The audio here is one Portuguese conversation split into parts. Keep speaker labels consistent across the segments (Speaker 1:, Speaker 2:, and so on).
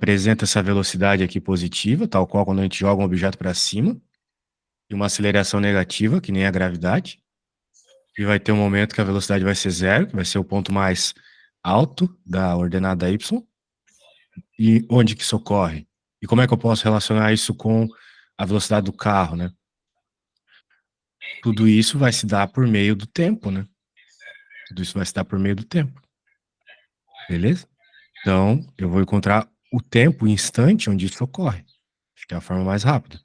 Speaker 1: apresenta essa velocidade aqui positiva, tal qual quando a gente joga um objeto para cima, e uma aceleração negativa, que nem a gravidade. E vai ter um momento que a velocidade vai ser zero, que vai ser o ponto mais alto da ordenada y. E onde que isso ocorre? E como é que eu posso relacionar isso com a velocidade do carro, né? Tudo isso vai se dar por meio do tempo, né? Tudo isso vai se dar por meio do tempo. Beleza? Então, eu vou encontrar o tempo, o instante onde isso ocorre. Acho que é a forma mais rápida.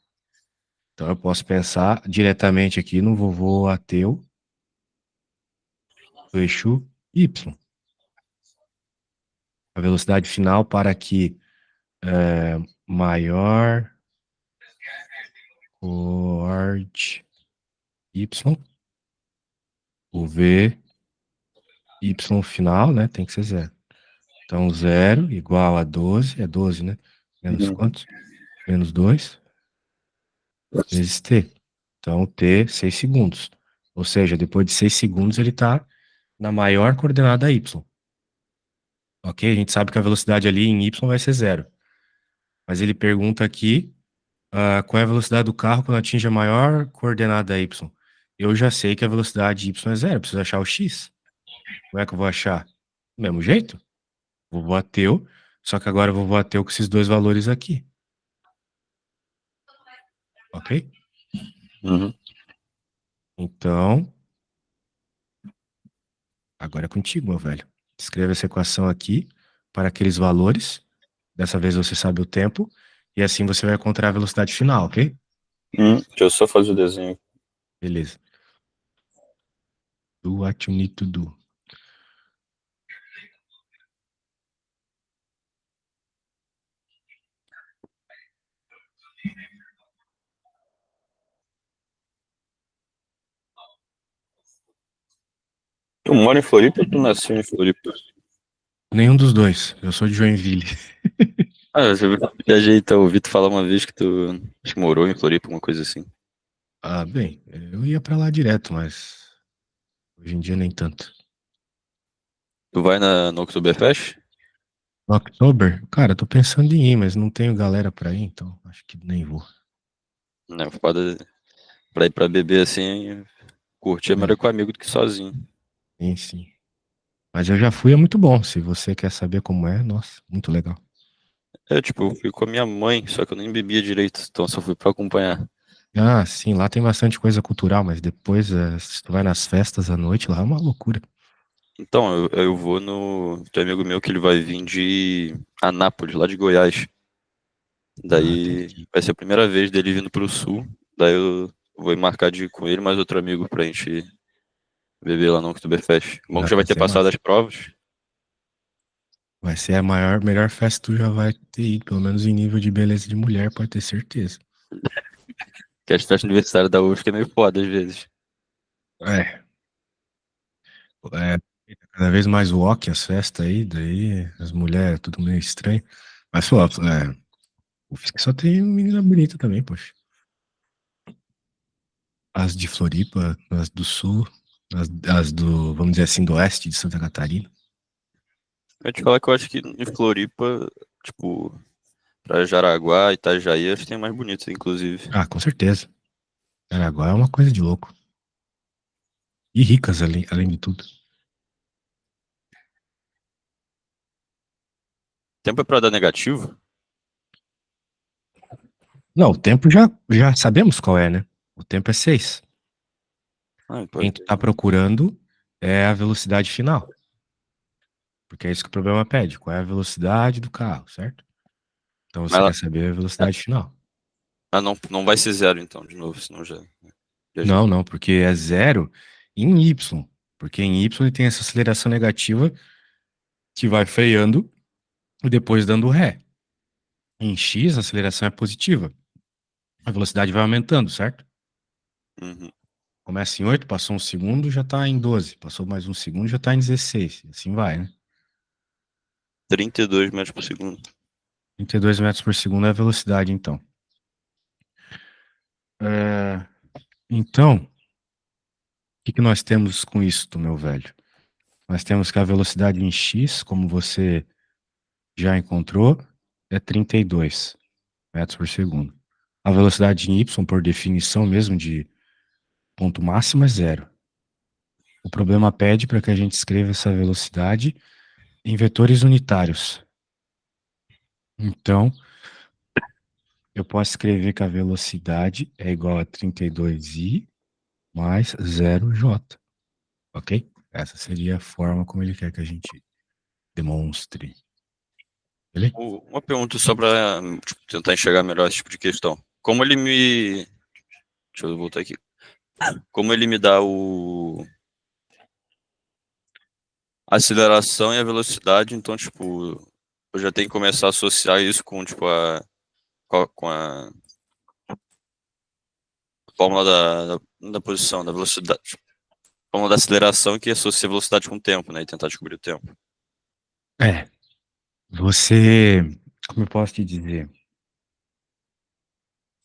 Speaker 1: Então, eu posso pensar diretamente aqui no vovô ateu do eixo y. A velocidade final para que maior coord y, o v y final, né, tem que ser zero. Então, 0 igual a 12, é 12, né? Menos
Speaker 2: Uhum.
Speaker 1: quantos? Menos 2 vezes t. Então, t, 6 segundos. Ou seja, depois de 6 segundos, ele está na maior coordenada y. Ok? A gente sabe que a velocidade ali em y vai ser zero. Mas ele pergunta aqui qual é a velocidade do carro quando atinge a maior coordenada y. Eu já sei que a velocidade y é zero, preciso achar o x. Como é que eu vou achar? Do mesmo jeito? Vovô ateu, só que agora eu vou ateu com esses dois valores aqui. Ok?
Speaker 2: Uhum.
Speaker 1: Então, agora é contigo, meu velho. Escreva essa equação aqui para aqueles valores. Dessa vez você sabe o tempo. E assim você vai encontrar a velocidade final, ok?
Speaker 2: Deixa eu só fazer o desenho.
Speaker 1: Beleza. Do what you need to do.
Speaker 2: Tu mora em Floripa ou tu nasceu em Floripa?
Speaker 1: Nenhum dos dois. Eu sou de Joinville.
Speaker 2: Ah, eu viajei, então, ouvi tu falar uma vez que tu acho que morou em Floripa, uma coisa assim.
Speaker 1: Ah, bem, eu ia pra lá direto, mas hoje em dia nem tanto.
Speaker 2: Tu vai no Oktoberfest?
Speaker 1: No October? Cara, tô pensando em ir, mas não tenho galera pra ir, então acho que nem vou.
Speaker 2: Não, foda pra ir pra beber assim, curtir é melhor
Speaker 1: É,
Speaker 2: com amigo do que sozinho.
Speaker 1: sim, sim. Mas eu já fui, é muito bom. Se você quer saber como é, nossa, muito legal.
Speaker 2: É, tipo, eu fui com a minha mãe, só que eu nem bebia direito, então só fui pra acompanhar.
Speaker 1: Ah, sim, lá tem bastante coisa cultural, mas depois, se tu vai nas festas à noite, lá é uma loucura.
Speaker 2: Então, eu vou no. Tem um amigo meu que ele vai vir de Anápolis, lá de Goiás.
Speaker 1: Ah, tem
Speaker 2: Daí
Speaker 1: que ir.
Speaker 2: vai ser a primeira vez dele vindo pro sul. Daí eu vou marcar de ir com ele, mais outro amigo pra gente beber lá no Oktoberfest. Bom que
Speaker 1: Ah,
Speaker 2: já vai
Speaker 1: vai
Speaker 2: ter
Speaker 1: ser
Speaker 2: passado
Speaker 1: massa.
Speaker 2: as provas.
Speaker 1: Vai ser a maior, melhor festa que tu já vai ter ido, pelo menos em nível de beleza de mulher, pode ter certeza.
Speaker 2: Que as festas universitárias da UFSC é meio foda às vezes.
Speaker 1: É, é, cada vez mais walk as festas aí, daí as mulheres, tudo meio estranho. Mas, pô, o FISC só tem menina bonita também, poxa. As de Floripa, as do Sul, as do, vamos dizer assim, do Oeste de Santa Catarina.
Speaker 2: Eu te falar que eu acho que em Floripa, tipo, pra Jaraguá, Itajaí, acho que tem mais bonitos, inclusive.
Speaker 1: Ah, com certeza. Araguá é uma coisa de louco. E ricas, além de tudo.
Speaker 2: Tempo é pra dar negativo?
Speaker 1: Não, o tempo já sabemos qual é, né? O tempo é 6.
Speaker 2: Ah,
Speaker 1: Quem
Speaker 2: pode.
Speaker 1: tu tá procurando é a velocidade final. Porque é isso que o problema pede. Qual é a velocidade do carro, certo? Então
Speaker 2: Mas,
Speaker 1: você quer saber a velocidade final.
Speaker 2: não vai ser zero então, de novo, senão já viajei.
Speaker 1: Não, não, porque é zero em Y. Porque em Y ele tem essa aceleração negativa que vai freando e depois dando ré. Em X, a aceleração é positiva. A velocidade vai aumentando, certo?
Speaker 2: Uhum.
Speaker 1: Começa em 8, passou um segundo, já está em 12. Passou mais um segundo, já está em 16. E assim vai, né?
Speaker 2: 32 metros por segundo.
Speaker 1: 32 metros por segundo é a velocidade, então. É, Então, o que nós temos com isso, meu velho? Nós temos que a velocidade em x, como você já encontrou, é 32 metros por segundo. A velocidade em y, por definição mesmo de ponto máximo, é zero. O problema pede para que a gente escreva essa velocidade em vetores unitários. Então, eu posso escrever que a velocidade é igual a 32i mais 0j, ok? Essa seria a forma como ele quer que a gente demonstre. Beleza?
Speaker 2: Uma pergunta só pra tentar enxergar melhor esse tipo de questão. Como ele me. Deixa eu voltar aqui. Como ele me dá a aceleração e a velocidade, então, tipo, eu já tenho que começar a associar isso com, tipo, com a fórmula da posição, da velocidade. Fórmula da aceleração que associa a velocidade com o tempo, né? E tentar descobrir o tempo.
Speaker 1: É, você, como eu posso te dizer?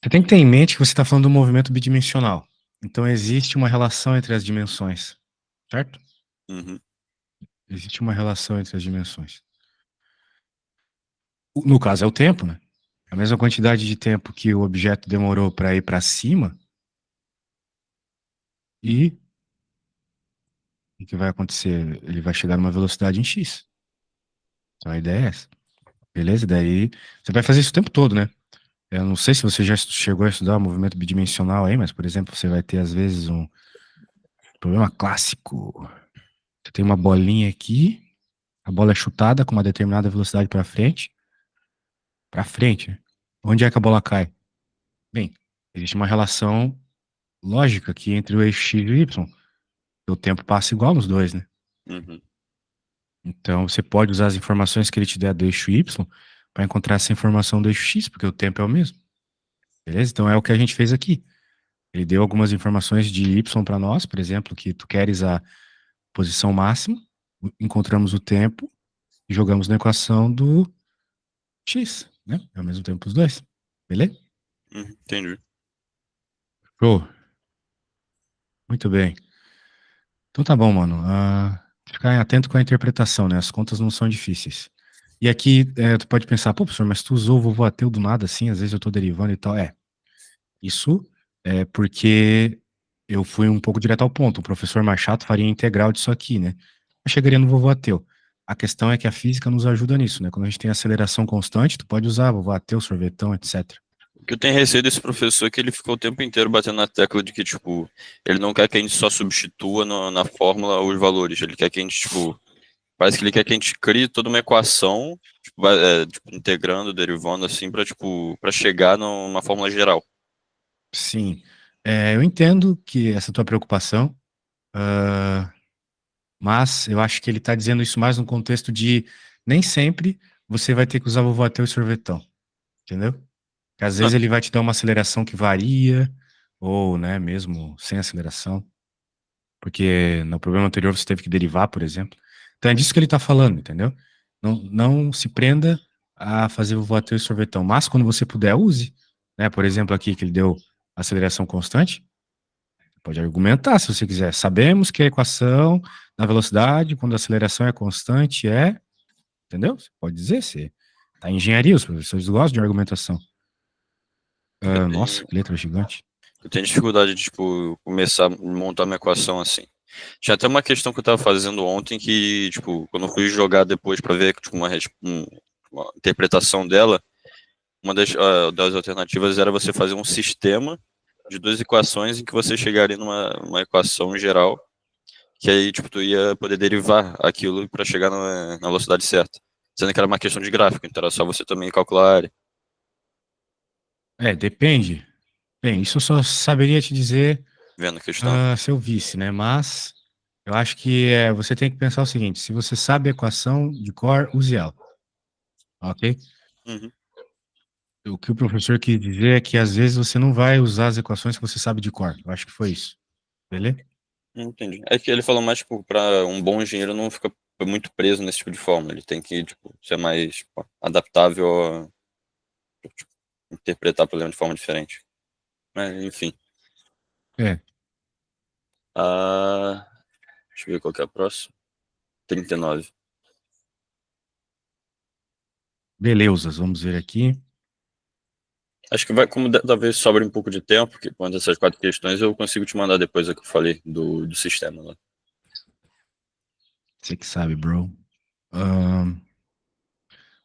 Speaker 1: Você tem que ter em mente que você está falando de um movimento bidimensional. Então, existe uma relação entre as dimensões, certo?
Speaker 2: Uhum,
Speaker 1: Existe uma relação entre as dimensões. No caso, é o tempo, né? A mesma quantidade de tempo que o objeto demorou para ir para cima e o que vai acontecer? Ele vai chegar numa velocidade em x. Então, a ideia é essa. Beleza? Daí, você vai fazer isso o tempo todo, né? Eu não sei se você já chegou a estudar movimento bidimensional aí, mas, por exemplo, você vai ter, às vezes, um problema clássico. Você tem uma bolinha aqui, a bola é chutada com uma determinada velocidade para frente, né? Onde é que a bola cai? Bem, existe uma relação lógica aqui entre o eixo x e o y. O tempo passa igual nos dois, né?
Speaker 2: uhum,
Speaker 1: Então você pode usar as informações que ele te der do eixo y para encontrar essa informação do eixo x, porque o tempo é o mesmo. Beleza? Então é o que a gente fez aqui. Ele deu algumas informações de y para nós, por exemplo, que tu queres a posição máxima, encontramos o tempo e jogamos na equação do x, né? Ao mesmo tempo os dois. Beleza?
Speaker 2: entendi.
Speaker 1: Show. Muito bem. Então tá bom, mano. Ficar atento com a interpretação, né? As contas não são difíceis. E aqui, tu pode pensar, pô, professor, mas tu usou o vovô ateu do nada assim, às vezes eu tô derivando e tal. Isso é porque eu fui um pouco direto ao ponto. O professor mais chato faria integral disso aqui, né? Eu chegaria no vovô ateu. A questão é que a física nos ajuda nisso, né? Quando a gente tem aceleração constante, tu pode usar vovô ateu, sorvetão, etc.
Speaker 2: O que eu tenho receio desse professor é que ele ficou o tempo inteiro batendo na tecla de que, tipo, ele não quer que a gente só substitua na fórmula os valores. Ele quer que a gente, tipo, parece que ele quer que a gente crie toda uma equação, tipo, tipo, integrando, derivando, assim, pra, tipo, pra chegar numa fórmula geral.
Speaker 1: Sim, eu entendo que essa tua preocupação, ah, mas eu acho que ele está dizendo isso mais no contexto de nem sempre você vai ter que usar vovô ateu e sorvetão, entendeu? Porque às
Speaker 2: Não,
Speaker 1: vezes ele vai te dar uma aceleração que varia, ou, né, mesmo sem aceleração, porque no problema anterior você teve que derivar, por exemplo. Então é disso que ele está falando, entendeu? Não se prenda a fazer vovô ateu e sorvetão, mas quando você puder, use, né? Por exemplo, aqui que ele deu aceleração constante, pode argumentar se você quiser. Sabemos que a equação da velocidade, quando a aceleração é constante, entendeu? Você pode dizer, você tá em engenharia, os professores gostam de argumentação.
Speaker 2: eu
Speaker 1: Nossa,
Speaker 2: tenho,
Speaker 1: que letra gigante.
Speaker 2: eu tenho dificuldade de, tipo, começar a montar uma equação assim. Tinha até uma questão que eu tava fazendo ontem que, tipo, quando eu fui jogar depois pra ver, tipo, uma interpretação dela, uma das alternativas era você fazer um sistema de duas equações em que você chegaria numa uma equação geral, que aí, tipo, tu ia poder derivar aquilo para chegar na velocidade certa. Sendo que era uma questão de gráfico, então era só você também calcular a área,
Speaker 1: Depende. Bem, isso eu só saberia te dizer
Speaker 2: vendo a questão.
Speaker 1: se eu visse, né? Mas eu acho que você tem que pensar o seguinte: se você sabe a equação de cor, use ela, ok?
Speaker 2: Uhum,
Speaker 1: O que o professor quis dizer é que às vezes você não vai usar as equações que você sabe de cor. Eu acho que foi isso. Beleza?
Speaker 2: entendi. É que ele falou mais, tipo, para um bom engenheiro não ficar muito preso nesse tipo de forma. Ele tem que, tipo, ser mais, tipo, adaptável a, tipo, interpretar o problema de forma diferente. Mas, enfim.
Speaker 1: É.
Speaker 2: Ah, deixa eu ver qual que é a próxima. 39.
Speaker 1: Beleusas, vamos ver aqui.
Speaker 2: Acho que vai, como talvez sobre um pouco de tempo, porque quanto a essas 4 questões eu consigo te mandar depois o que eu falei do sistema lá.
Speaker 1: Você que sabe, bro.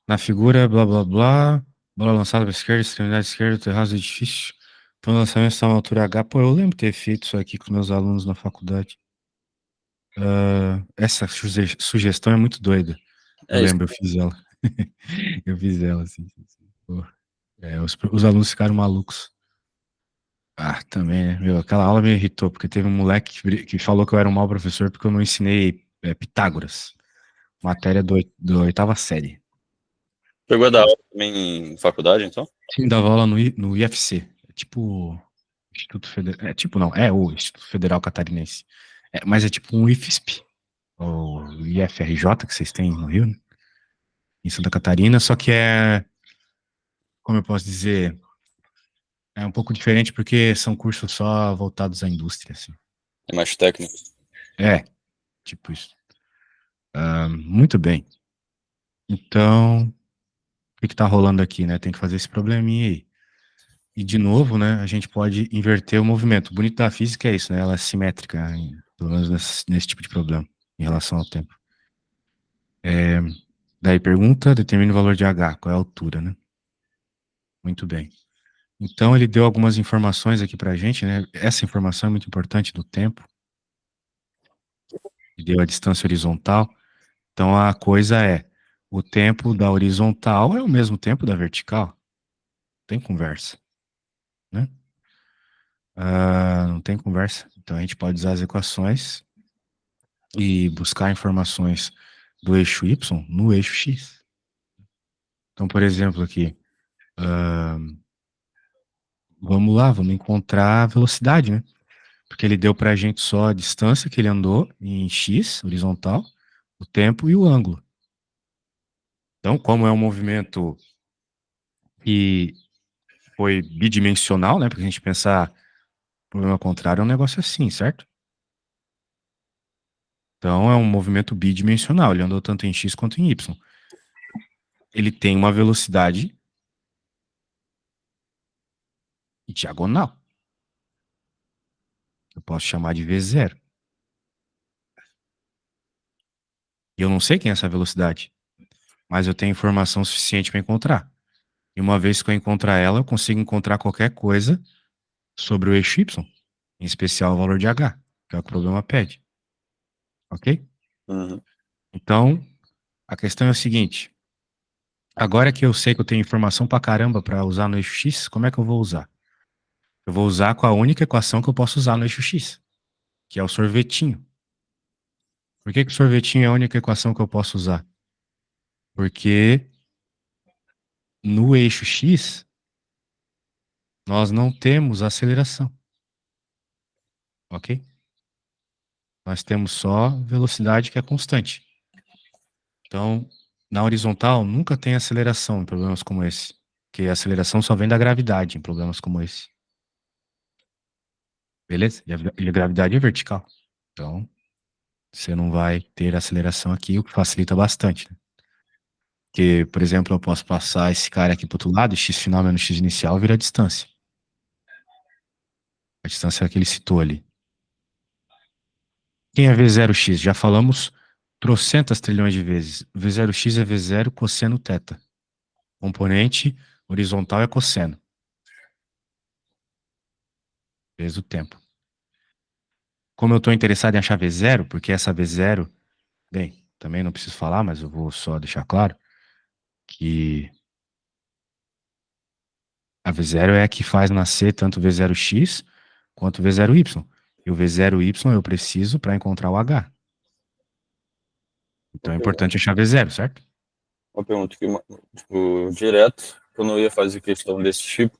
Speaker 1: Na figura, blá blá blá. Bola lançada para esquerda, extremidade esquerda, terraço do edifício. Então, o lançamento está na altura H. Pô, eu lembro de ter feito isso aqui com meus alunos na faculdade. Essa sugestão é muito doida. Eu
Speaker 2: É isso.
Speaker 1: lembro, eu fiz ela. Eu fiz ela, assim. Pô, os alunos ficaram malucos. Ah, também, né? Meu, aquela aula me irritou, porque teve um moleque que falou que eu era um mau professor porque eu não ensinei Pitágoras, matéria do oitava série.
Speaker 2: Pegou a dar aula também em faculdade, então?
Speaker 1: Time dava aula no IFC, é tipo Instituto Federal, é tipo não, é o Instituto Federal Catarinense, mas é tipo um IFSP, ou IFRJ que vocês têm no Rio, né? Em Santa Catarina, só que como eu posso dizer, é um pouco diferente porque são cursos só voltados à indústria, assim.
Speaker 2: É mais técnico.
Speaker 1: É, tipo isso. Muito bem. Então, o que tá rolando aqui, né? Tem que fazer esse probleminha aí. E de novo, né, a gente pode inverter o movimento. O bonito da física é isso, né? Ela é simétrica, pelo menos nesse tipo de problema, em relação ao tempo. Daí pergunta, determina o valor de H, qual é a altura, né? Muito bem. Então ele deu algumas informações aqui pra gente, né? Essa informação é muito importante do tempo. Ele deu a distância horizontal. Então a coisa é, o tempo da horizontal é o mesmo tempo da vertical. Tem conversa, né? Não tem conversa. Então a gente pode usar as equações e buscar informações do eixo Y no eixo X. Então, por exemplo, aqui, vamos lá, vamos encontrar a velocidade, né? Porque ele deu para a gente só a distância que ele andou em X, horizontal, o tempo e o ângulo. Então, como é um movimento que foi bidimensional, né? Porque a gente pensar problema contrário é um negócio assim, certo? Então, é um movimento bidimensional. Ele andou tanto em X quanto em Y. Ele tem uma velocidade diagonal. Eu posso chamar de V0. E eu não sei quem é essa velocidade, mas eu tenho informação suficiente para encontrar. E uma vez que eu encontrar ela, eu consigo encontrar qualquer coisa sobre o eixo Y, em especial o valor de H, que é o que o problema pede. Ok?
Speaker 2: Uhum.
Speaker 1: Então, a questão é o seguinte: agora que eu sei que eu tenho informação pra caramba para usar no eixo X, como é que eu vou usar? Eu vou usar com a única equação que eu posso usar no eixo X, que é o sorvetinho. Por que o sorvetinho é a única equação que eu posso usar? Porque no eixo X, nós não temos aceleração, ok? Nós temos só velocidade que é constante. Então, na horizontal, nunca tem aceleração em problemas como esse, porque a aceleração só vem da gravidade em problemas como esse. Beleza? E a gravidade é vertical. Então, você não vai ter aceleração aqui, o que facilita bastante, né? Porque, por exemplo, eu posso passar esse cara aqui pro outro lado, x final menos x inicial vira a distância. A distância que ele citou ali. Quem é V0x? Já falamos trocentas trilhões de vezes. V0x é V0 cosseno θ. Componente horizontal é cosseno. Vezes o tempo. Como eu estou interessado em achar V0, porque essa V0, bem, também não preciso falar, mas eu vou só deixar claro que a V0 é a que faz nascer tanto o V0x quanto o V0y. E o V0y eu preciso para encontrar o H. Então é importante achar V0, certo?
Speaker 2: Uma pergunta que, tipo, direto, quando eu ia fazer questão desse tipo,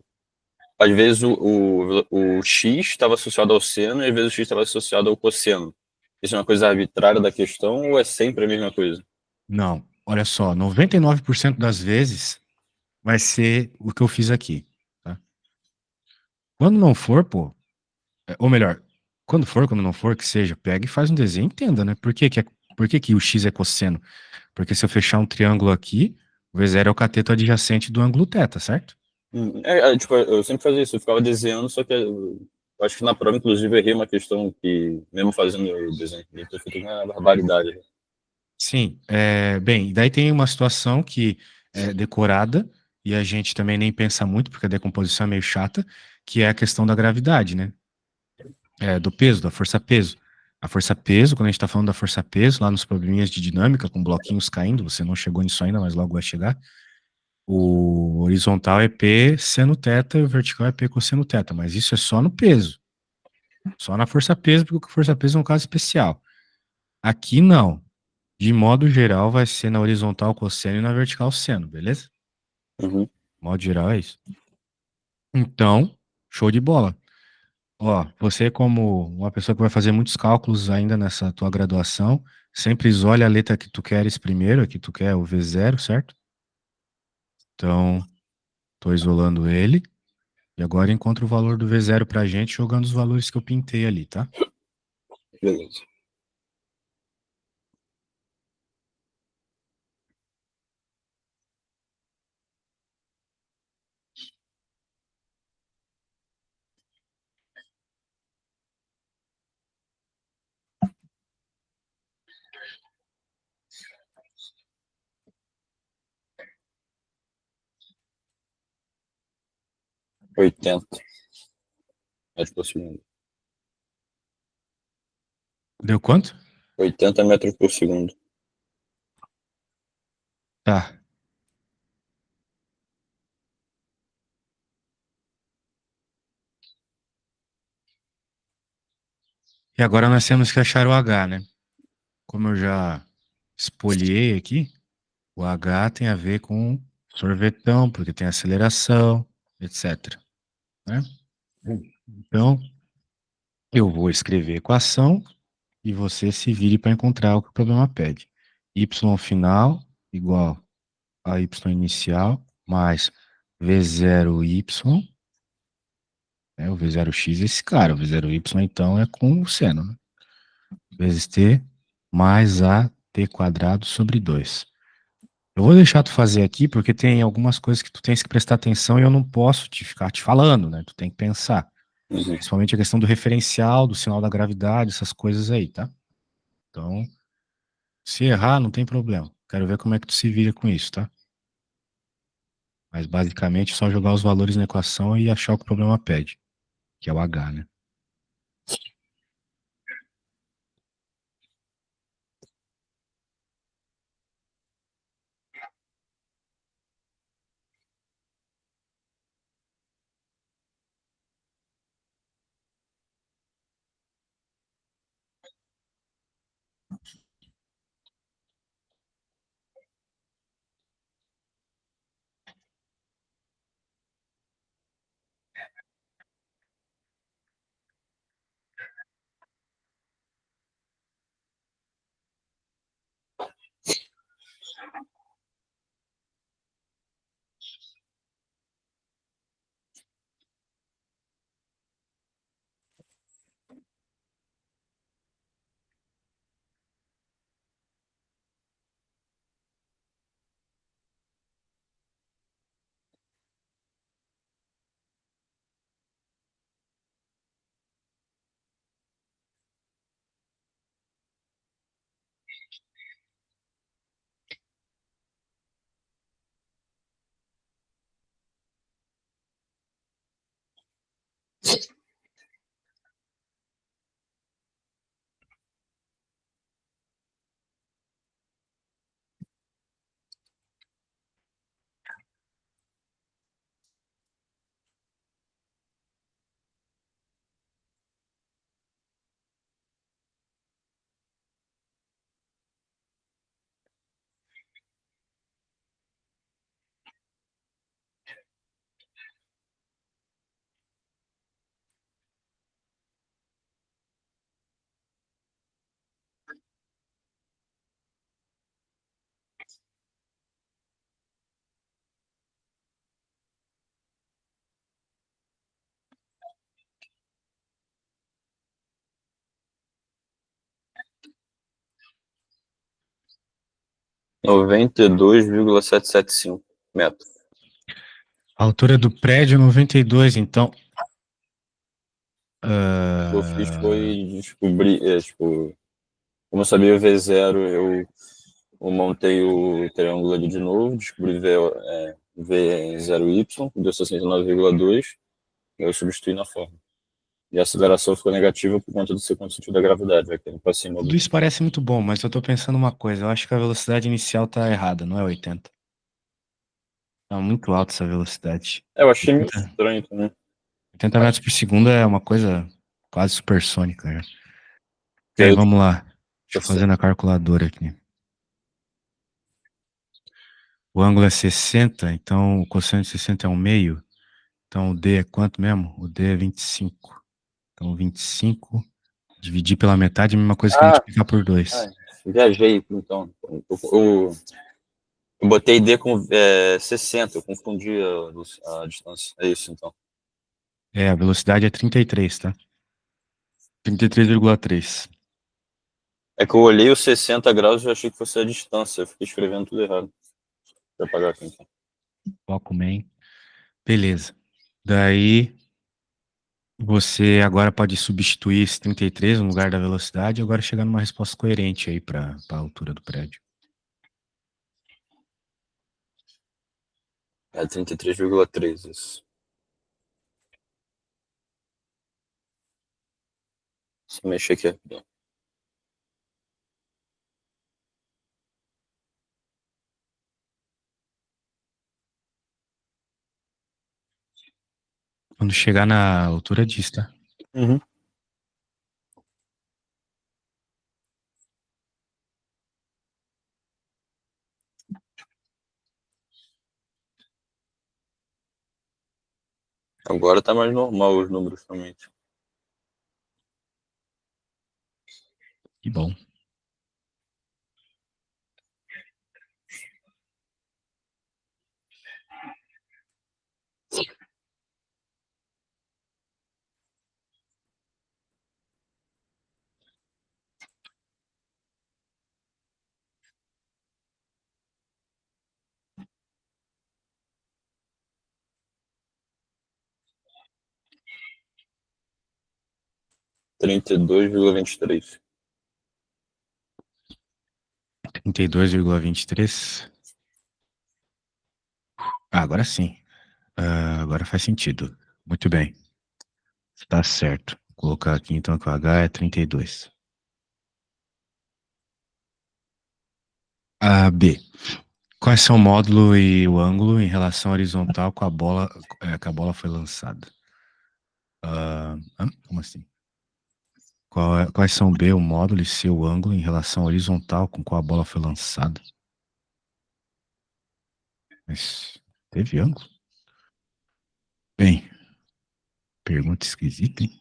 Speaker 2: às vezes o x estava associado ao seno e às vezes o x estava associado ao cosseno. Isso é uma coisa arbitrária da questão ou é sempre a mesma coisa?
Speaker 1: Não, olha só, 99% das vezes vai ser o que eu fiz aqui, tá? Quando não for, pô, ou melhor, quando não for, que seja, pega e faz um desenho e entenda, né? Por que que o x é cosseno? Porque se eu fechar um triângulo aqui, O V0 é o cateto adjacente do ângulo θ, certo?
Speaker 2: Tipo, eu sempre fazia isso, eu ficava desenhando, só que eu acho que na prova, inclusive, eu errei uma questão que, mesmo fazendo o desenho, eu fiz uma barbaridade, né?
Speaker 1: Sim, bem, daí tem uma situação que é decorada e a gente também nem pensa muito, porque a decomposição é meio chata, que é a questão da gravidade, né? Do peso, da força-peso. A força-peso, quando a gente está falando da força-peso, lá nos probleminhas de dinâmica, com bloquinhos caindo, você não chegou nisso ainda, mas logo vai chegar. O horizontal é P seno θ e o vertical é P cosseno θ, mas isso é só no peso, só na força-peso, porque o força-peso é um caso especial. Aqui não. De modo geral, vai ser na horizontal cosseno e na vertical seno, beleza?
Speaker 2: Uhum.
Speaker 1: De modo geral é isso. Então, show de bola. Ó, você como uma pessoa que vai fazer muitos cálculos ainda nessa tua graduação, sempre isole a letra que tu queres primeiro, a que tu quer o V0, certo? Então, tô isolando ele. E agora encontra o valor do V0 pra gente jogando os valores que eu pintei ali, tá?
Speaker 2: Beleza. Oitenta metros por segundo.
Speaker 1: Deu quanto?
Speaker 2: 80 metros por segundo.
Speaker 1: Tá. E agora nós temos que achar o H, né? Como eu já espoliei aqui, o H tem a ver com sorvetão, porque tem aceleração, etc, né? Então, eu vou escrever a equação e você se vire para encontrar o que o problema pede. Y final igual a y inicial mais V0y, né? O V0x é esse cara, o V0y então é com o seno, né? Vezes t mais a t quadrado sobre 2. Eu vou deixar tu fazer aqui porque tem algumas coisas que tu tens que prestar atenção e eu não posso te ficar te falando, né? Tu tem que pensar.
Speaker 2: Uhum.
Speaker 1: Principalmente a questão do referencial, do sinal da gravidade, essas coisas aí, tá? Então, se errar, não tem problema. Quero ver como é que tu se vira com isso, tá? Mas basicamente é só jogar os valores na equação e achar o que o problema pede, que é o H, né?
Speaker 2: 92,775 metros.
Speaker 1: A altura do prédio 92, então.
Speaker 2: O que eu fiz foi descobrir, tipo, como eu sabia o V0, eu montei o triângulo ali de novo, descobri V0Y, deu 69,2, eu substituí na forma. E a aceleração ficou negativa por conta do segundo sentido da gravidade, vai querendo para cima
Speaker 1: Tudo
Speaker 2: do.
Speaker 1: isso parece muito bom, mas eu tô pensando uma coisa. Eu acho que a velocidade inicial tá errada, não é 80. Tá muito alta essa velocidade.
Speaker 2: Eu achei meio
Speaker 1: 80,
Speaker 2: estranho também.
Speaker 1: 80 metros por segundo é uma coisa quase supersônica, né?
Speaker 2: Porque
Speaker 1: Bem,
Speaker 2: aí,
Speaker 1: vamos lá. Deixa eu
Speaker 2: você-
Speaker 1: fazer na calculadora aqui. O ângulo é 60, então o cosseno de 60 é 1/2. Então o D é quanto mesmo? O D é 25. Então 25 dividir pela metade é a mesma coisa que
Speaker 2: ah,
Speaker 1: multiplicar por 2.
Speaker 2: viajei, então. Eu botei D com 60, eu confundi a distância. É isso, então.
Speaker 1: É, a velocidade é 33, tá? 33,3.
Speaker 2: É que eu olhei os 60 graus e eu achei que fosse a distância. Eu fiquei escrevendo tudo errado. Deixa eu apagar aqui, então.
Speaker 1: Foco man. Beleza. Daí você agora pode substituir esse 33 no lugar da velocidade e agora chegar numa resposta coerente aí para a altura do prédio.
Speaker 2: É 33,3, isso. Só mexer aqui rapidão.
Speaker 1: Quando chegar na altura diz, tá?
Speaker 2: Uhum. Agora tá mais normal os números também. Tipo.
Speaker 1: Que bom.
Speaker 2: Trinta e dois vírgula vinte e três.
Speaker 1: 32,23. Ah, agora sim. Agora faz sentido. Muito bem. Tá certo. Vou colocar aqui então que o H é 32. B. Quais são o módulo e o ângulo em relação horizontal com a bola, que a bola foi lançada? Como assim? Quais são B, o módulo e C, o ângulo em relação horizontal com qual a bola foi lançada? Mas teve ângulo? Bem, pergunta esquisita, hein?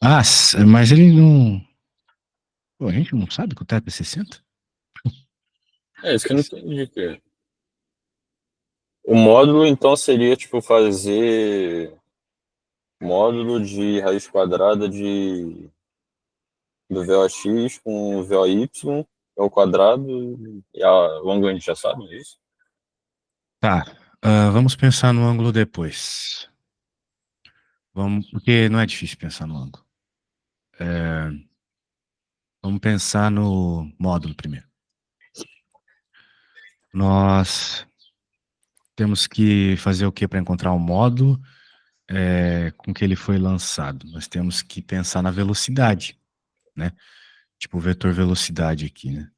Speaker 1: Mas ele não. Pô, a gente não sabe que o teto é 60?
Speaker 2: É isso que eu não entendi, cara. O módulo, então, seria, tipo, fazer módulo de raiz quadrada do VOX com o VOY ao quadrado o ângulo a gente já sabe, é isso?
Speaker 1: Tá. Vamos pensar no ângulo depois. Porque não é difícil pensar no ângulo. Vamos pensar no módulo primeiro. Nós temos que fazer o que para encontrar um módulo com que ele foi lançado? Nós temos que pensar na velocidade, né? Tipo o vetor velocidade aqui, né?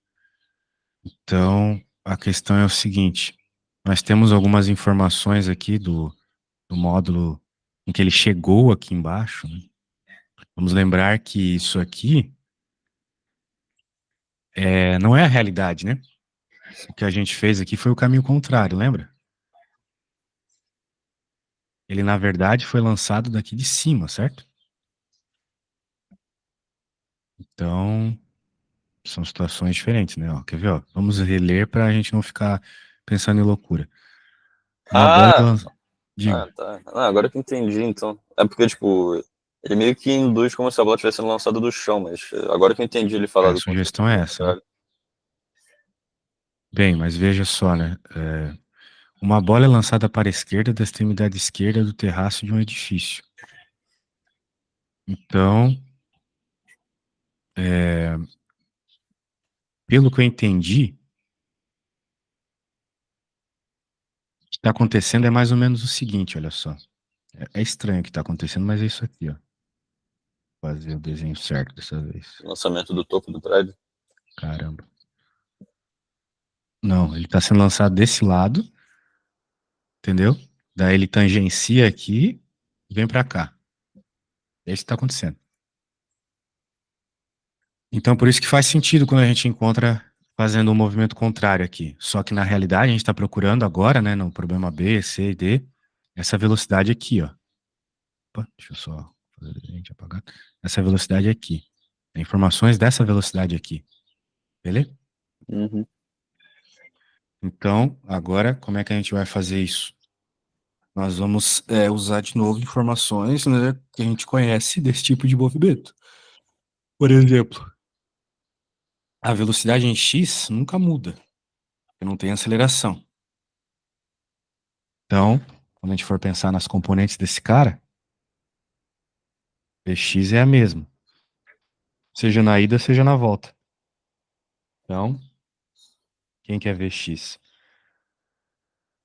Speaker 1: Então, a questão é o seguinte: nós temos algumas informações aqui do módulo em que ele chegou aqui embaixo, né? Vamos lembrar que isso aqui não é a realidade, né? O que a gente fez aqui foi o caminho contrário, lembra? Ele, na verdade, foi lançado daqui de cima, certo? Então, são situações diferentes, né? Ó, quer ver? Ó? Vamos reler para a gente não ficar pensando em loucura. Uma bola
Speaker 2: Ah,
Speaker 1: lançada. Diga.
Speaker 2: tá. Ah, agora que eu entendi, então. É porque, tipo, ele meio que induz como se a bola tivesse sendo lançada do chão, mas agora que eu entendi ele falar
Speaker 1: A
Speaker 2: do conceito
Speaker 1: sugestão
Speaker 2: do
Speaker 1: é essa, né?
Speaker 2: contrário.
Speaker 1: Bem, mas veja só, né? Uma bola é lançada para a esquerda da extremidade esquerda do terraço de um edifício. Então, é, pelo que eu entendi, o que está acontecendo é mais ou menos o seguinte, olha só. É estranho o que está acontecendo, mas é isso aqui, ó. Vou fazer o desenho certo dessa vez.
Speaker 2: Lançamento do topo do prédio.
Speaker 1: Caramba. Não, ele está sendo lançado desse lado, entendeu? Daí ele tangencia aqui e vem para cá. É isso que está acontecendo. Então, por isso que faz sentido quando a gente encontra fazendo um movimento contrário aqui. Só que na realidade a gente está procurando agora, né, no problema B, C e D, essa velocidade aqui, ó. Opa, deixa eu só fazer a gente apagar. Essa velocidade aqui. Informações dessa velocidade aqui. Beleza?
Speaker 2: Uhum.
Speaker 1: Então, agora, como é que a gente vai fazer isso? Nós vamos usar de novo informações, né, que a gente conhece desse tipo de movimento. Por exemplo, a velocidade em x nunca muda, porque não tem aceleração. Então, quando a gente for pensar nas componentes desse cara, Vx é a mesma, seja na ida, seja na volta. Então, quem que é Vx?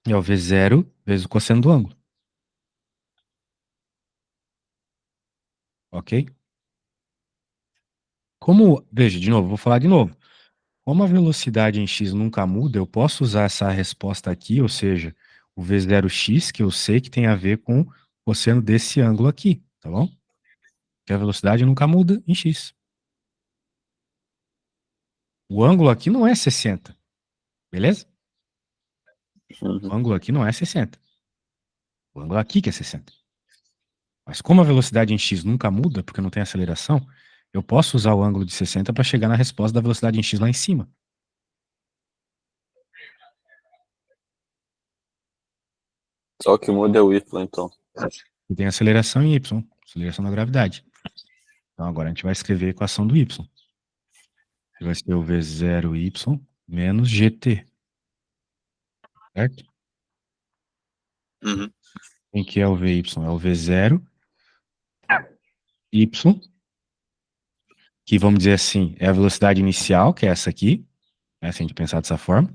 Speaker 1: É o V0 vezes o cosseno do ângulo, ok? Como, veja, de novo, vou falar de novo. Como a velocidade em x nunca muda, eu posso usar essa resposta aqui, ou seja, o V0x, que eu sei que tem a ver com o cosseno desse ângulo aqui, tá bom? Que a velocidade nunca muda em x. O ângulo aqui não é 60, beleza? O
Speaker 2: Uhum.
Speaker 1: ângulo aqui não é 60. O ângulo aqui que é 60. Mas como a velocidade em x nunca muda, porque não tem aceleração, eu posso usar o ângulo de 60 para chegar na resposta da velocidade em x lá em cima.
Speaker 2: Só que muda é o Y, então.
Speaker 1: E tem aceleração em y, aceleração da gravidade. Então agora a gente vai escrever a equação do y. Vai ser o V0y menos gt, certo?
Speaker 2: Uhum.
Speaker 1: Quem que é o Vy? É o V0y, que vamos dizer assim, é a velocidade inicial, que é essa aqui, né, se a gente pensar dessa forma.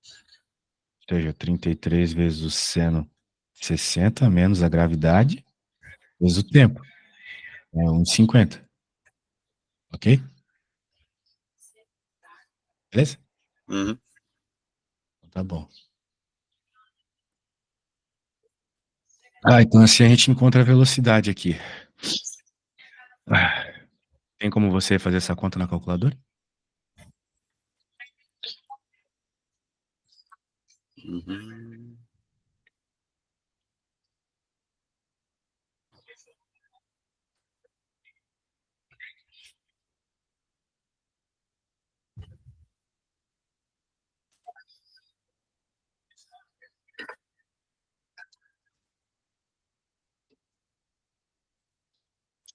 Speaker 1: Ou seja, 33 vezes o seno 60 menos a gravidade vezes o tempo. É 1,50. Ok? Beleza?
Speaker 2: Uhum.
Speaker 1: Então tá bom. Então assim a gente encontra a velocidade aqui. Ah, Tem como você fazer essa conta na calculadora?
Speaker 2: Uhum.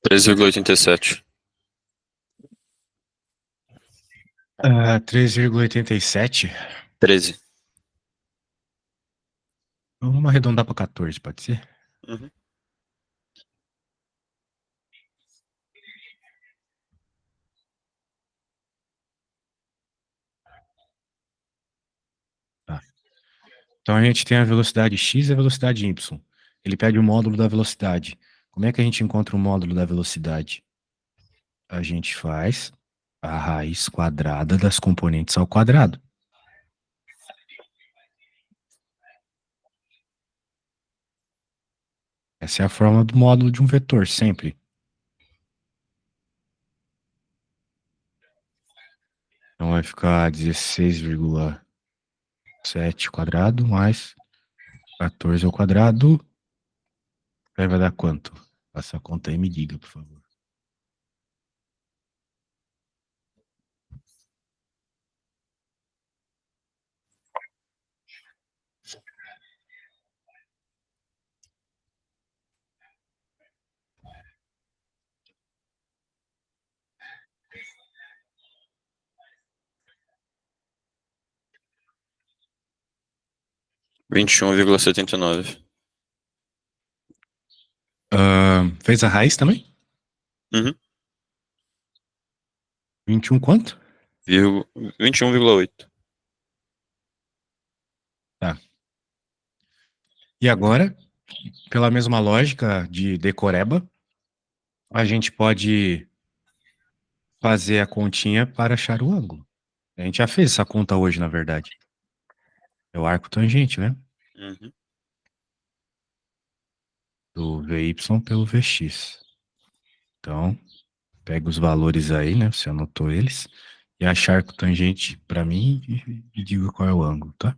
Speaker 2: 3,87.
Speaker 1: 3,87.
Speaker 2: 13.
Speaker 1: Então, vamos arredondar para 14, pode ser?
Speaker 2: Uhum.
Speaker 1: Tá. Então a gente tem a velocidade x e a velocidade y. Ele pede o módulo da velocidade. Como é que a gente encontra o módulo da velocidade? A gente faz a raiz quadrada das componentes ao quadrado. Essa é a forma do módulo de um vetor, sempre. Então vai ficar 16,7 quadrado mais 14 ao quadrado. Aí vai dar quanto? Faça a conta aí e me diga, por favor.
Speaker 2: 21,79.
Speaker 1: Fez a raiz também?
Speaker 2: Uhum.
Speaker 1: 21 quanto?
Speaker 2: 21,8.
Speaker 1: Tá. E agora, pela mesma lógica de decoreba, a gente pode fazer a continha para achar o ângulo. A gente já fez essa conta hoje, na verdade. É o arco tangente, né?
Speaker 2: Uhum.
Speaker 1: Do VY pelo VX. Então, pega os valores aí, né? Você anotou eles. E acha arco tangente para mim e diga qual é o ângulo, tá?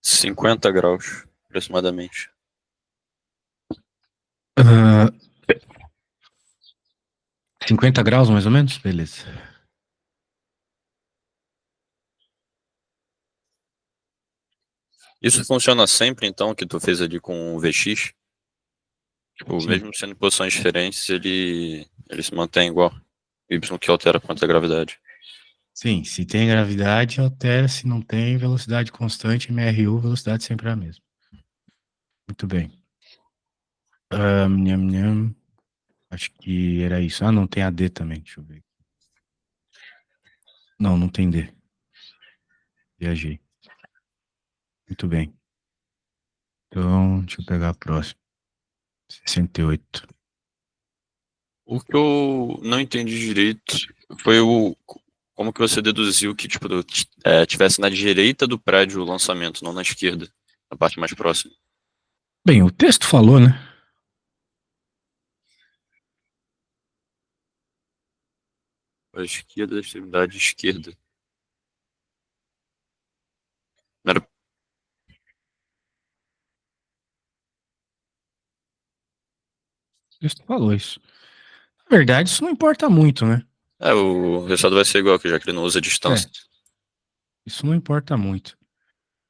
Speaker 2: £50, aproximadamente.
Speaker 1: Uh, 50 graus, mais ou menos? Beleza.
Speaker 2: Isso funciona sempre, então, que tu fez ali com o VX? Tipo,
Speaker 1: Sim.
Speaker 2: mesmo sendo em posições diferentes, ele se mantém igual. Y que altera quanto à gravidade.
Speaker 1: Sim, se tem gravidade, altera. Se não tem, velocidade constante, MRU, velocidade sempre é a mesma. Muito bem. Nham, nham. Acho que era isso. Ah, não tem a D também. Deixa eu ver. Não, não tem D. Viajei. Muito bem. Então, deixa eu pegar a próxima. 68.
Speaker 2: O que eu não entendi direito foi o como que você deduziu que tipo tivesse na direita do prédio o lançamento, não na esquerda, na parte mais próxima.
Speaker 1: Bem, o texto falou, né?
Speaker 2: A esquerda da extremidade esquerda. Não era-
Speaker 1: O texto falou isso. Na verdade, isso não importa muito, né?
Speaker 2: o resultado vai ser igual, que já que ele não usa
Speaker 1: É,
Speaker 2: distância.
Speaker 1: isso não importa muito.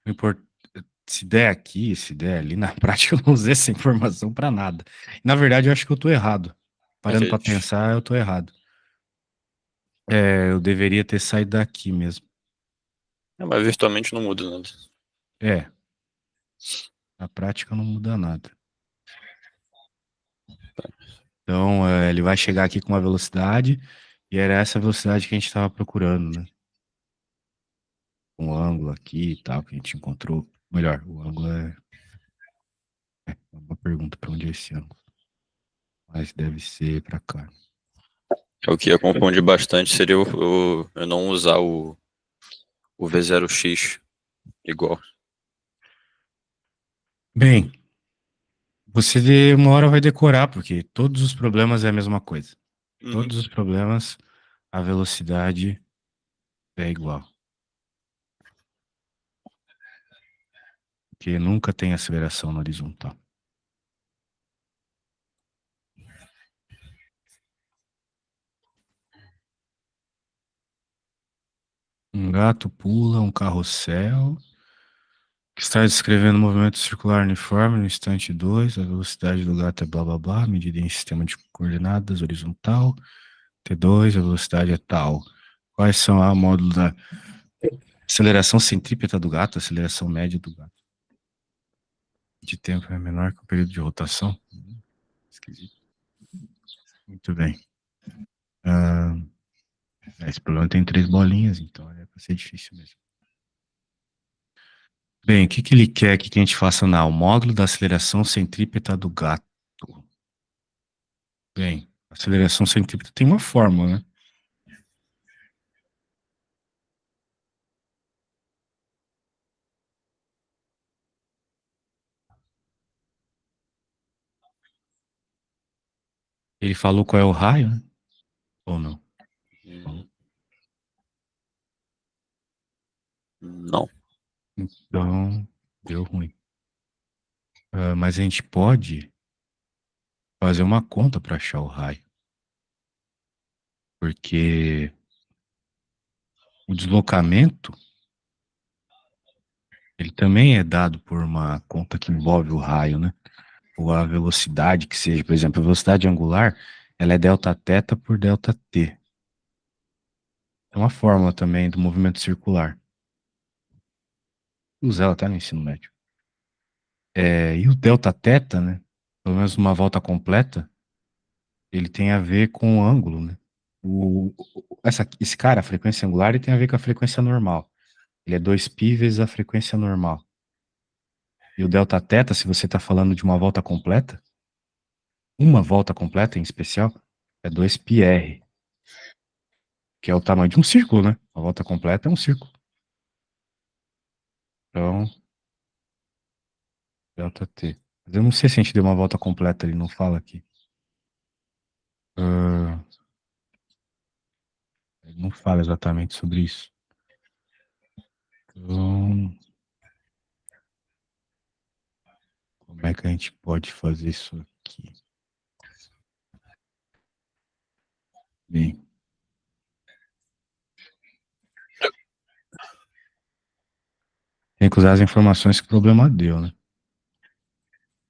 Speaker 1: Não importa. Se der aqui, se der ali, na prática eu não usei essa informação pra nada. Na verdade, eu acho que eu tô errado. Parando pra
Speaker 2: Aqueles.
Speaker 1: pensar, eu tô errado. Eu deveria ter saído daqui mesmo.
Speaker 2: Mas virtualmente não muda nada.
Speaker 1: É, na prática não muda nada. Então, ele vai chegar aqui com uma velocidade, e era essa velocidade que a gente estava procurando, né? Um ângulo aqui e tal, que a gente encontrou. Melhor, o ângulo é uma pergunta para onde é esse ângulo. Mas deve ser para cá.
Speaker 2: O que ia confundir bastante seria eu não usar o V0x igual.
Speaker 1: Bem, você uma hora vai decorar, porque todos os problemas é a mesma coisa.
Speaker 2: Uhum.
Speaker 1: Todos os problemas, a velocidade é igual. Porque nunca tem aceleração na horizontal. Um gato pula um carrossel que está descrevendo um movimento circular uniforme no instante 2. A velocidade do gato é blá blá blá, medida em sistema de coordenadas horizontal. T2, a velocidade é tal. Quais são a módulo da aceleração centrípeta do gato, aceleração média do gato? De tempo é menor que o período de rotação? Esquisito. Muito bem. Ah, esse problema tem 3 bolinhas, então é para ser difícil mesmo. Bem, o que que ele quer que a gente faça na o módulo da aceleração centrípeta do gato? Bem, aceleração centrípeta tem uma fórmula, né? Ele falou qual é o raio, né? Ou não?
Speaker 2: Hum, Não.
Speaker 1: Então, deu ruim. Mas a gente pode fazer uma conta para achar o raio. Porque o deslocamento, ele também é dado por uma conta que envolve o raio, né? Ou a velocidade que seja, por exemplo, a velocidade angular, ela é delta θ por delta t. É uma fórmula também do movimento circular. Usa ela até no ensino médio. E o delta θ, né? Pelo menos uma volta completa, ele tem a ver com o ângulo, né? Esse cara, a frequência angular, ele tem a ver com a frequência normal. Ele é 2π vezes a frequência normal. E o delta θ, se você está falando de uma volta completa em especial, é 2πr, que é o tamanho de um círculo, né? A volta completa é um círculo. Então, delta t. Mas eu não sei se a gente deu uma volta completa, ele não fala aqui. Ah, ele não fala exatamente sobre isso. Então, como é que a gente pode fazer isso aqui? Bem, tem que usar as informações que o problema deu, né?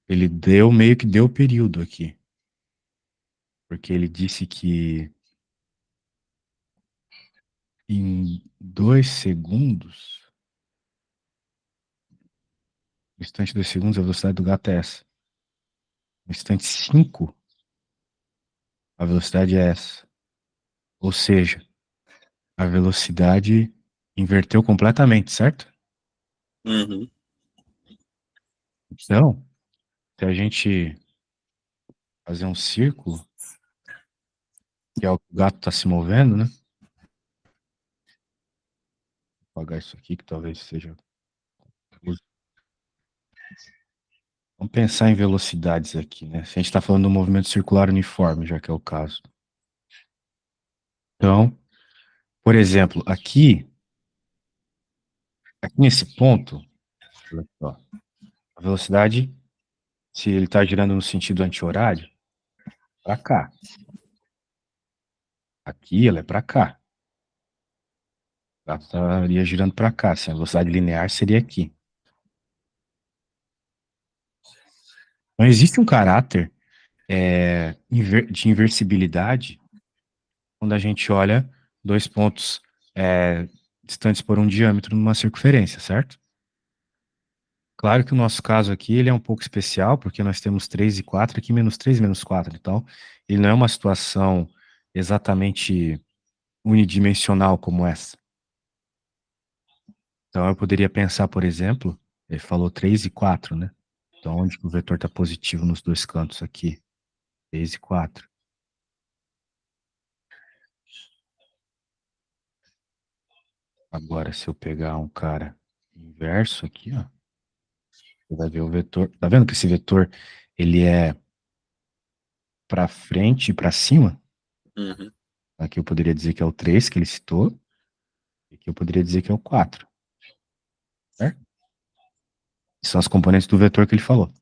Speaker 1: Ele meio que deu o período aqui. Porque ele disse que em 2 segundos, no instante 2 segundos, a velocidade do gato é essa. No instante 5, a velocidade é essa. Ou seja, a velocidade inverteu completamente, certo?
Speaker 2: Uhum.
Speaker 1: Então, se a gente fazer um círculo, que é o que o gato está se movendo, né? Vou apagar isso aqui, que talvez seja. Vamos pensar em velocidades aqui, né? Se a gente está falando do movimento circular uniforme, já que é o caso. Então, por exemplo, aqui nesse ponto, olha só, a velocidade, se ele está girando no sentido anti-horário, para cá. Aqui ela é para cá. Ela estaria girando para cá. Assim, a velocidade linear seria aqui. Não existe um caráter de inversibilidade quando a gente olha dois pontos distantes por um diâmetro numa circunferência, certo? Claro que o nosso caso aqui ele é um pouco especial, porque nós temos 3 e 4, aqui menos 3, menos 4 e tal. Ele não é uma situação exatamente unidimensional como essa. Então eu poderia pensar, por exemplo, ele falou 3 e 4, né? Então onde que o vetor está positivo nos dois cantos aqui? 3 e 4. Agora, se eu pegar um cara inverso aqui, ó, você vai ver o vetor. Tá vendo que esse vetor ele é para frente e para cima?
Speaker 2: Uhum.
Speaker 1: Aqui eu poderia dizer que é o 3 que ele citou, e aqui eu poderia dizer que é o 4. Certo? São as componentes do vetor que ele falou.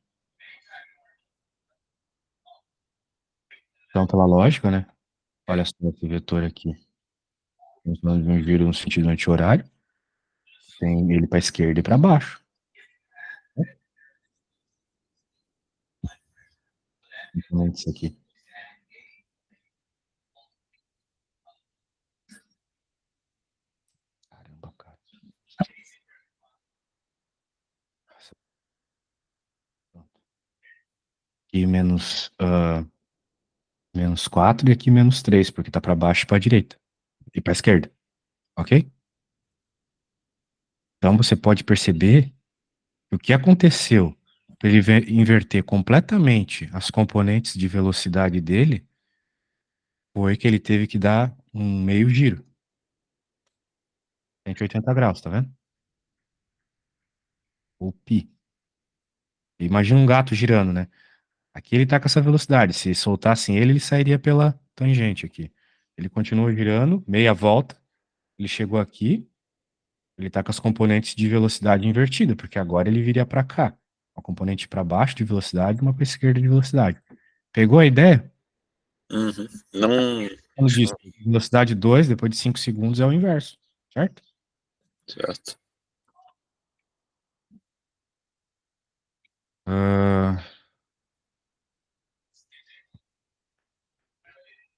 Speaker 1: Então, pela lógica, né? Olha só esse vetor aqui. Nós vamos vir no sentido anti-horário. Tem ele para a esquerda e para baixo. Então, isso aqui. Caramba, cara. Aqui menos 4 e aqui menos 3, porque tá para baixo e para direita. E para esquerda. Ok? Então você pode perceber que o que aconteceu para ele inverter completamente as componentes de velocidade dele foi que ele teve que dar um meio giro. 180 graus, tá vendo? Ou pi. Imagina um gato girando, né? Aqui ele tá com essa velocidade. Se soltassem ele, ele sairia pela tangente aqui. Ele continua girando, meia volta. Ele chegou aqui, ele tá com as componentes de velocidade invertida, porque agora ele viria para cá. Uma componente para baixo de velocidade e uma para esquerda de velocidade. Pegou a ideia?
Speaker 2: Uhum. Não.
Speaker 1: Quando diz velocidade 2, depois de 5 segundos, é o inverso. certo?
Speaker 2: Certo.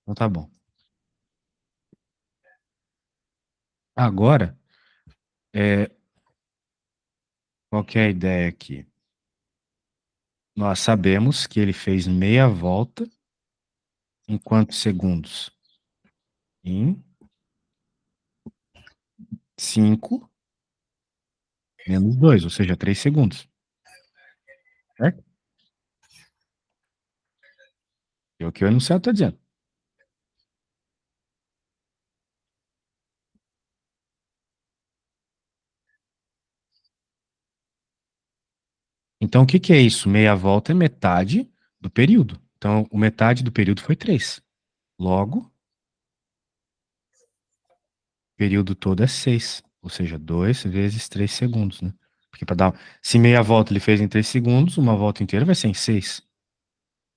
Speaker 1: Então tá bom. Agora, qual que é a ideia aqui? Nós sabemos que ele fez meia volta em quantos segundos? Em 5 menos 2, ou seja, 3 segundos. Certo? É o que o enunciado está dizendo. Então, o que que é isso? Meia volta é metade do período. Então, o metade do período foi 3. Logo, o período todo é 6. Ou seja, 2 vezes 3 segundos, né? Porque para dar. Se meia volta ele fez em 3 segundos, uma volta inteira vai ser em 6.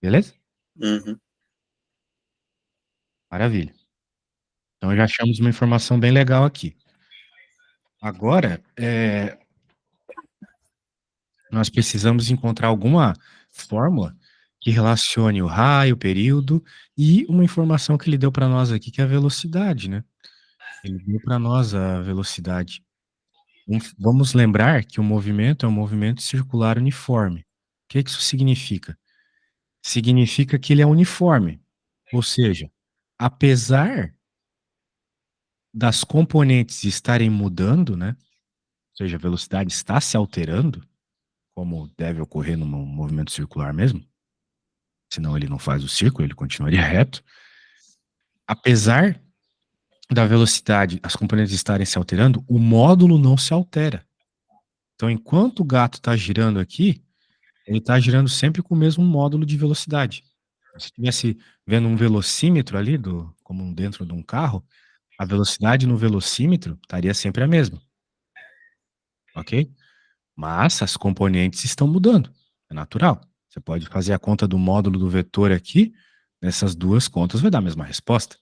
Speaker 1: Beleza?
Speaker 2: Uhum.
Speaker 1: Maravilha. Então já achamos uma informação bem legal aqui. Agora, nós precisamos encontrar alguma fórmula que relacione o raio, o período e uma informação que ele deu para nós aqui, que é a velocidade, né? Ele deu para nós a velocidade. Vamos lembrar que o movimento é um movimento circular uniforme. O que isso significa? Significa que ele é uniforme. Ou seja, apesar das componentes estarem mudando, né? Ou seja, a velocidade está se alterando, como deve ocorrer num movimento circular mesmo, senão ele não faz o círculo, ele continuaria reto. Apesar da velocidade, as componentes estarem se alterando, o módulo não se altera. Então, enquanto o gato está girando aqui, ele está girando sempre com o mesmo módulo de velocidade. Se estivesse vendo um velocímetro ali, como dentro de um carro, a velocidade no velocímetro estaria sempre a mesma. Ok? Mas as componentes estão mudando. É natural. Você pode fazer a conta do módulo do vetor aqui, nessas duas contas vai dar a mesma resposta.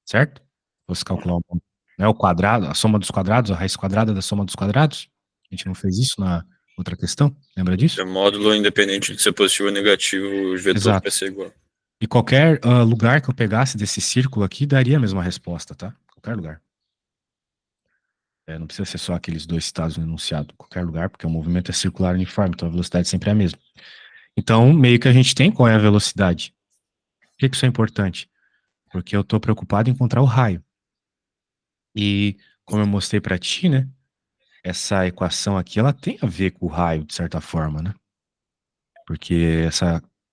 Speaker 1: Certo? Você calcular o quadrado, a soma dos quadrados, a raiz quadrada da soma dos quadrados. A gente não fez isso na outra questão? Lembra disso?
Speaker 2: É módulo independente de ser positivo ou negativo, os vetores vai
Speaker 1: Exato.
Speaker 2: ser igual.
Speaker 1: E qualquer lugar que eu pegasse desse círculo aqui daria a mesma resposta, tá? Qualquer lugar. Não precisa ser só aqueles dois estados no enunciado. Qualquer lugar, porque o movimento é circular uniforme, então a velocidade sempre é a mesma. Então, meio que a gente tem qual é a velocidade. Por que isso é importante? Porque eu estou preocupado em encontrar o raio. E, como eu mostrei para ti, né? Essa equação aqui, ela tem a ver com o raio, de certa forma, né? Porque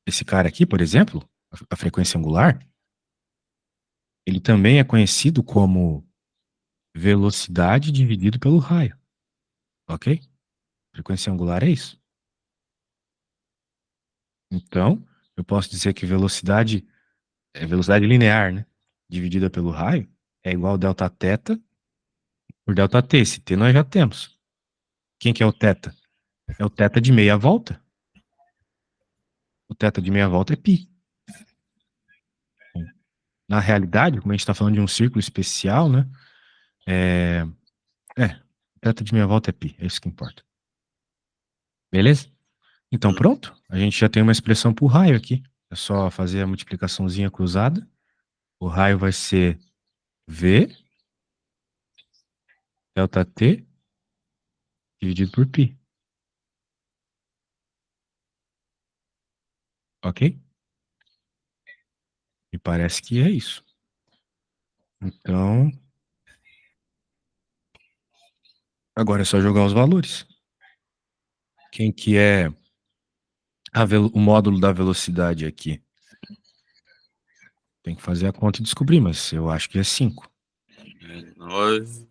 Speaker 1: esse cara aqui, por exemplo, a frequência angular, ele também é conhecido como velocidade dividido pelo raio, ok? Frequência angular é isso. Então, eu posso dizer que velocidade é velocidade linear, né? Dividida pelo raio é igual a delta θ por delta t. Esse t nós já temos. Quem que é o θ? É o θ de meia volta. O θ de meia volta é π. Na realidade, como a gente está falando de um círculo especial, né? Θ de meia volta é π. É isso que importa. Beleza? Então, pronto. A gente já tem uma expressão para o raio aqui. É só fazer a multiplicaçãozinha cruzada. O raio vai ser V delta t dividido por π. Ok? Me parece que é isso. Então, agora é só jogar os valores. Quem que é o módulo da velocidade aqui? Tem que fazer a conta e descobrir, mas eu acho que é 5.
Speaker 2: 9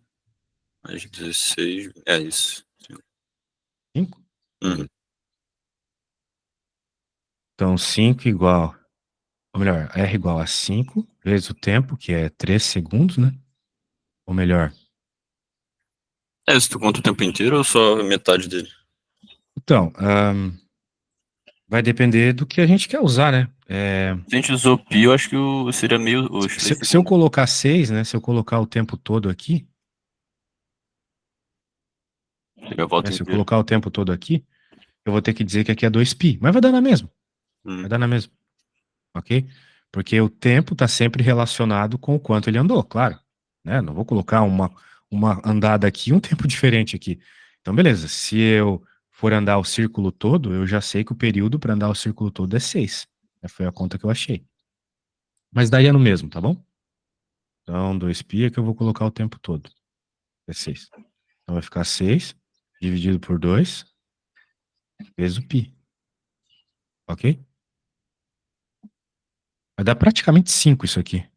Speaker 2: mais 16. É isso.
Speaker 1: 5?
Speaker 2: Uhum.
Speaker 1: Então, 5 igual, ou melhor, R igual a 5 vezes o tempo, que é 3 segundos, né? Ou melhor,
Speaker 2: Se tu conta o tempo inteiro ou só metade dele?
Speaker 1: então, vai depender do que a gente quer usar, né?
Speaker 2: Se a gente usou pi, eu acho que seria meio os 3
Speaker 1: Se eu
Speaker 2: segundos.
Speaker 1: colocar 6, né? Se eu colocar o tempo todo aqui,
Speaker 2: Chega a volta
Speaker 1: Se eu
Speaker 2: inteira.
Speaker 1: colocar o tempo todo aqui, eu vou ter que dizer que aqui é 2π, mas vai dar na mesma. Vai
Speaker 2: Hum.
Speaker 1: dar na mesma, ok? Porque o tempo está sempre relacionado com o quanto ele andou, claro. Né? Não vou colocar uma andada aqui e um tempo diferente aqui. Então, beleza. Se eu for andar o círculo todo, eu já sei que o período para andar o círculo todo é 6. Foi a conta que eu achei. Mas daí é no mesmo, tá bom? Então, 2π é que eu vou colocar o tempo todo. É 6. Então, vai ficar 6 dividido por 2 vezes o π. Ok? Vai dar praticamente 5 isso aqui.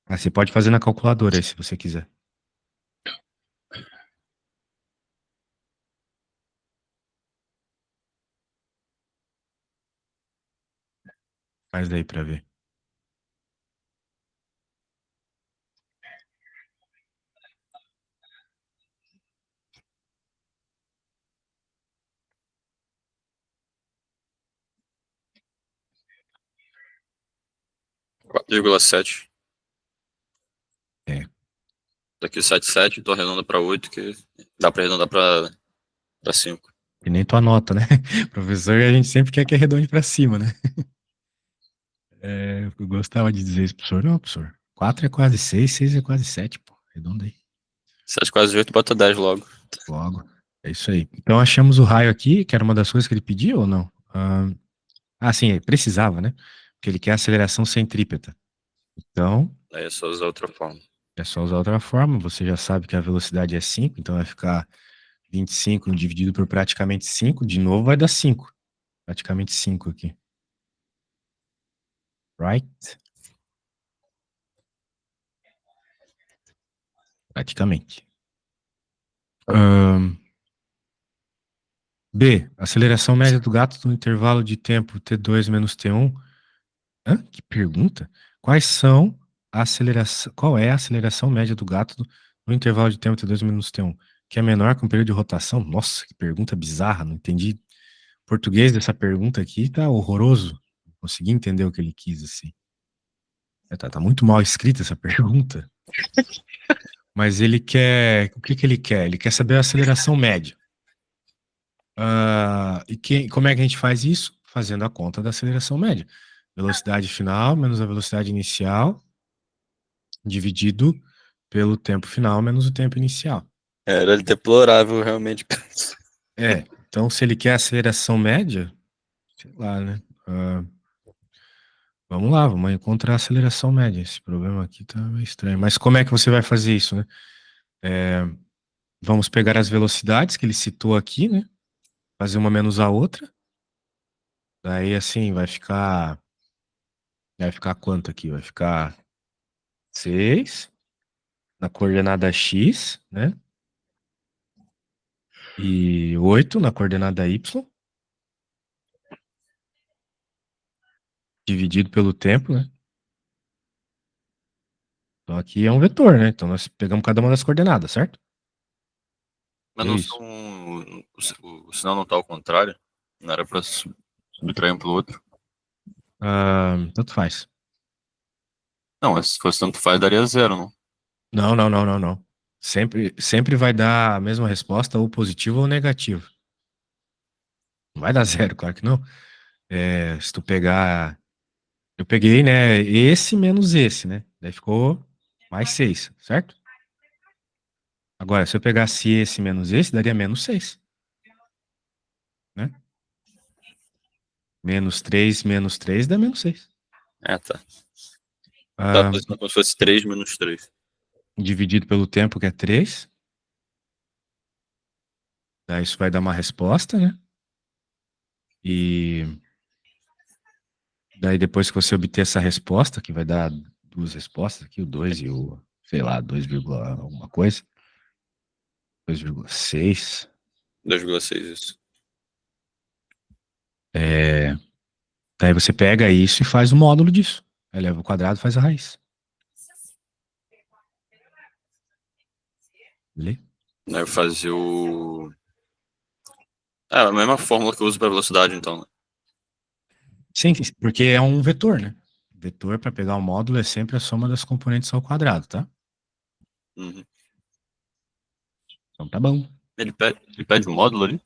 Speaker 1: Ah, você pode fazer na calculadora aí, se você quiser. Faz daí pra ver.
Speaker 2: Quatro vírgula sete.
Speaker 1: É.
Speaker 2: Daqui 7,7, tô arredondando pra 8, que dá pra arredondar pra 5.
Speaker 1: E nem tua nota, né? Professor, a gente sempre quer que arredonde pra cima, né? É, eu gostava de dizer isso pro professor. Não, professor. 4 é quase 6, 6 é quase 7, pô. Arredonda aí.
Speaker 2: 7 quase 8, bota 10 logo.
Speaker 1: Logo. É isso aí. Então achamos o raio aqui, que era uma das coisas que ele pediu ou não? Sim, precisava, né? Porque ele quer aceleração centrípeta. Então,
Speaker 2: Aí é só usar outra forma.
Speaker 1: é só usar outra forma. Você já sabe que a velocidade é 5, então vai ficar 25 dividido por praticamente 5. De novo vai dar 5. Praticamente 5 aqui. Right? Praticamente. B. Aceleração média do gato no intervalo de tempo T2 menos T1. Que pergunta? Qual é a aceleração média do gato no intervalo de tempo T2 menos T1? Que é menor que um período de rotação? Nossa, que pergunta bizarra. Não entendi. O português dessa pergunta aqui tá horroroso. Não consegui entender o que ele quis, assim. Tá muito mal escrita essa pergunta. Mas ele quer. O que que ele quer? Ele quer saber a aceleração média. Como é que a gente faz isso? Fazendo a conta da aceleração média. Velocidade final menos a velocidade inicial, dividido pelo tempo final menos o tempo inicial.
Speaker 2: Era deplorável, realmente.
Speaker 1: Então se ele quer aceleração média, sei lá, né? Vamos lá, vamos encontrar a aceleração média. Esse problema aqui tá meio estranho. Mas como é que você vai fazer isso, né? Vamos pegar as velocidades que ele citou aqui, né? Fazer uma menos a outra. Daí, assim, vai ficar. Vai ficar quanto aqui? Vai ficar 6 na coordenada x, né? E 8 na coordenada y, dividido pelo tempo, né? Então aqui é um vetor, né? Então nós pegamos cada uma das coordenadas, certo?
Speaker 2: Mas
Speaker 1: Deu
Speaker 2: não
Speaker 1: isso.
Speaker 2: são. O sinal não tá ao contrário? Não era pra subtrair um pelo outro?
Speaker 1: Tanto faz.
Speaker 2: Não, mas se fosse tanto faz, daria zero, não?
Speaker 1: Não, não, não, não, não. Sempre vai dar a mesma resposta, ou positivo ou negativo. Não vai dar zero, claro que não. Se tu pegar. Eu peguei, né? Esse menos esse, né? Daí ficou mais 6, certo? Agora, se eu pegasse esse menos esse, daria menos 6, né? Menos 3 dá menos 6.
Speaker 2: É, tá. Tá
Speaker 1: Ah,
Speaker 2: fazendo como se fosse 3 menos 3.
Speaker 1: dividido pelo tempo, que é 3. Daí isso vai dar uma resposta, né? E daí depois que você obter essa resposta, que vai dar duas respostas aqui, o 2 e o, sei lá, 2, alguma coisa, 2,6.
Speaker 2: 2,6 isso.
Speaker 1: Daí você pega isso e faz o módulo disso. Eleva o quadrado e faz a raiz. Lê?
Speaker 2: Aí fazer o. A mesma fórmula que eu uso pra velocidade, então, né?
Speaker 1: Sim, porque é um vetor, né? Vetor, para pegar o módulo, é sempre a soma das componentes ao quadrado, tá?
Speaker 2: Uhum.
Speaker 1: Então tá bom.
Speaker 2: Ele pede o módulo ali?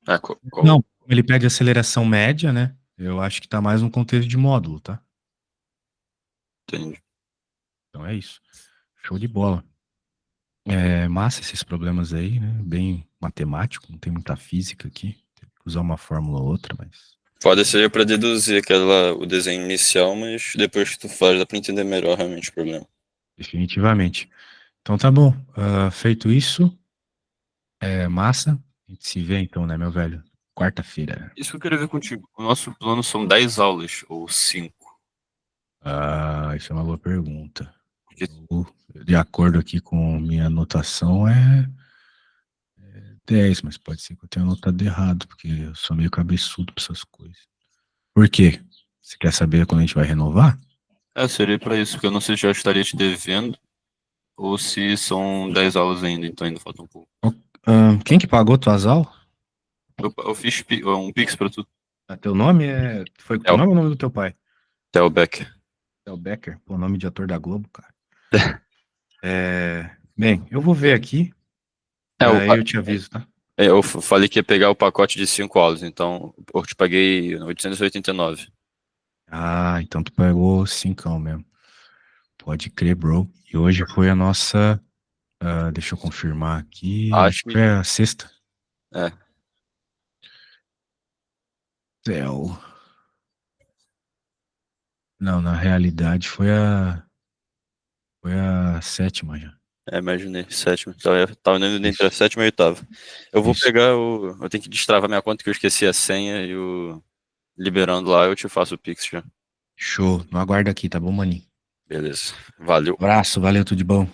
Speaker 2: Ah,
Speaker 1: Não, ele pede aceleração média, né? Eu acho que tá mais um contexto de módulo, tá?
Speaker 2: Entendi.
Speaker 1: Então é isso. Show de bola. É massa esses problemas aí, né? Bem matemático, não tem muita física aqui. Tem que usar uma fórmula ou outra, mas
Speaker 2: Pode ser pra deduzir o desenho inicial, mas depois que tu faz dá pra entender melhor realmente o problema.
Speaker 1: definitivamente. Então tá bom. Feito isso, é massa. A gente se vê então, né, meu velho? Quarta-feira.
Speaker 2: Isso que eu queria ver contigo. O nosso plano são 10 aulas, ou 5.
Speaker 1: Isso é uma boa pergunta.
Speaker 2: Porque,
Speaker 1: De acordo aqui com minha anotação, é 10, mas pode ser que eu tenha anotado errado, porque eu sou meio cabeçudo pra essas coisas. Por quê? Você quer saber quando a gente vai renovar?
Speaker 2: seria pra isso, porque eu não sei se já estaria te devendo, ou se são 10 aulas ainda, então ainda falta um pouco.
Speaker 1: Quem que pagou tuas aulas?
Speaker 2: Eu fiz um Pix pra tu.
Speaker 1: Teu nome é. Foi com teu
Speaker 2: Theo,
Speaker 1: nome ou o nome do teu pai?
Speaker 2: Theo Becker.
Speaker 1: É o Becker, pô, nome de ator da Globo, cara. Bem, eu vou ver aqui,
Speaker 2: É, o-
Speaker 1: aí eu te aviso, tá?
Speaker 2: eu falei que ia pegar o pacote de 5 aulas, então eu te paguei 889.
Speaker 1: Então tu pegou cincão mesmo. Pode crer, bro. E hoje foi a nossa. Deixa eu confirmar aqui. Acho
Speaker 2: Acho
Speaker 1: que
Speaker 2: que.
Speaker 1: foi a sexta.
Speaker 2: É,
Speaker 1: Theo. Não, na realidade foi a sétima já.
Speaker 2: imaginei. Sétimo. Tava indo entre a
Speaker 1: Isso,
Speaker 2: sétima e a oitava. Eu vou
Speaker 1: isso.
Speaker 2: pegar o. Eu tenho que destravar minha conta que eu esqueci a senha e o. Liberando lá, eu te faço o Pix já.
Speaker 1: Show. No aguardo aqui, tá bom, maninho?
Speaker 2: Beleza. Valeu.
Speaker 1: Abraço, valeu, tudo de bom.